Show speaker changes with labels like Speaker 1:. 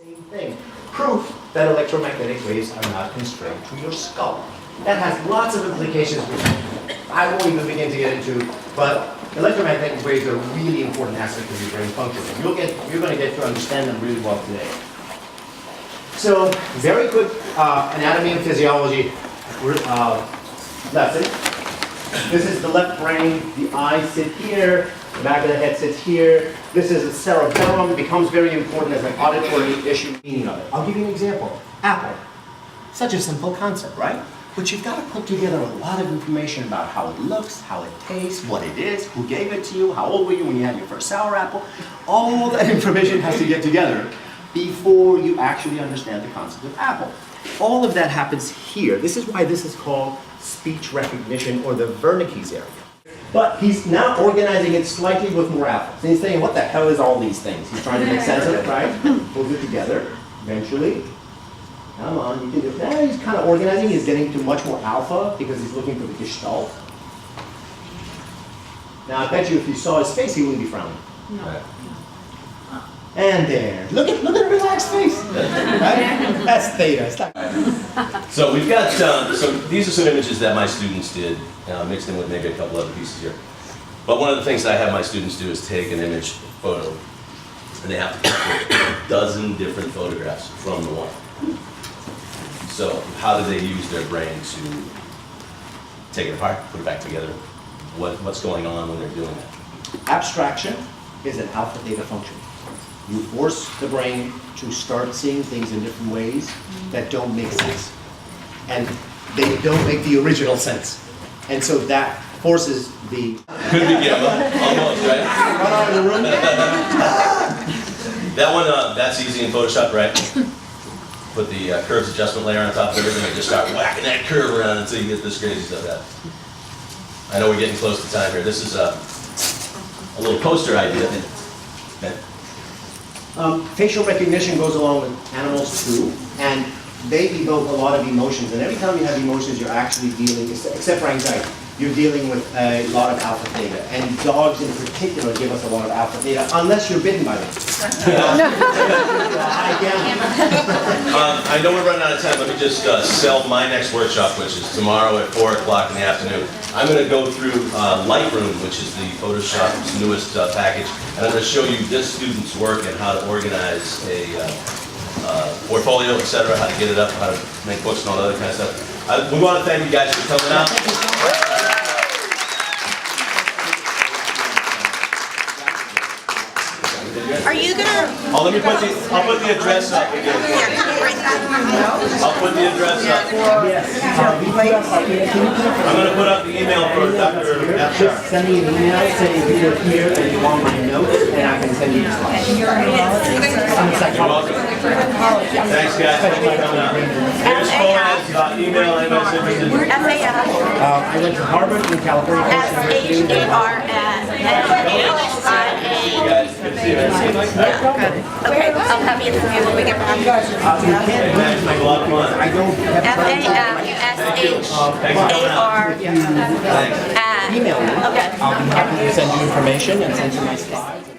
Speaker 1: Same thing. Proof that electromagnetic waves are not constrained to your skull. That has lots of implications which I won't even begin to get into, but electromagnetic waves are a really important aspect of your brain function. You're going to get to understand them really well today. So, very quick anatomy and physiology lesson. This is the left brain, the eyes sit here, the back of the head sits here. This is the cerebellum. It becomes very important as an auditory issue. Meaning of it. I'll give you an example. Apple. Such a simple concept, right? But you've got to put together a lot of information about how it looks, how it tastes, what it is, who gave it to you, how old were you when you had your first sour apple. All that information has to get together before you actually understand the concept of apple. All of that happens here. This is why this is called speech recognition, or the Wernicke's area. But he's now organizing it slightly with more apples. And he's saying, what the hell is all these things? He's trying to make sense of it, right? Pulls it together, eventually. Come on, you can do it. Now he's kind of organizing. He's getting to much more alpha because he's looking for the gestalt. Now, I bet you if you saw his face, he wouldn't be frowning. No. And there. Look at a relaxed face. Right? That's theta.
Speaker 2: So we've got, so these are some images that my students did, mixed in with maybe a couple other pieces here. But one of the things that I have my students do is take an image photo, and they have to take a dozen different photographs from the one. So how do they use their brain to take it apart, put it back together? What's going on when they're doing that?
Speaker 1: Abstraction is an alpha theta function. You force the brain to start seeing things in different ways that don't make sense. And they don't make the original sense. And so that forces the...
Speaker 2: Could be gamma, almost, right?
Speaker 1: Run out of the room.
Speaker 2: That one, that's easy in Photoshop, right? Put the curves adjustment layer on top of everything and just start whacking that curve around until you get this crazy stuff out. I know we're getting close to time here. This is a little poster idea. Okay.
Speaker 1: Facial recognition goes along with animals too, and they evoke a lot of emotions. And every time you have emotions, you're actually dealing, except for anxiety, you're dealing with a lot of alpha theta. And dogs in particular give us a lot of alpha theta, unless you're bitten by them.
Speaker 2: I know we're running out of time. Let me just sell my next workshop, which is tomorrow at 4 o'clock in the afternoon. I'm going to go through Lightroom, which is the Photoshop's newest package, and I'm going to show you this student's work and how to organize a portfolio, etc., how to get it up, how to make books and all that other kind of stuff. We want to thank you guys for coming out.
Speaker 3: Are you gonna?
Speaker 2: Oh, let me put I'll put the address up again. I'll put the address up. I'm going to put up the email for Dr. Afshar.
Speaker 1: Just send me an email saying you're here and you want my notes, and I can send you the slides.
Speaker 2: You're welcome. Thanks, guys. Thanks for coming out. Here's Foad, email, anyone's interested.
Speaker 3: FAS.
Speaker 1: I went to Harvard in California.
Speaker 2: Guys, good to see you.
Speaker 3: Okay, I'll have you when we get back.
Speaker 1: You can't imagine
Speaker 2: A lot of fun.
Speaker 1: I don't have time
Speaker 3: FASHAR.
Speaker 1: to email me.
Speaker 3: Okay.
Speaker 1: I'll be happy to send you information and send you my slides.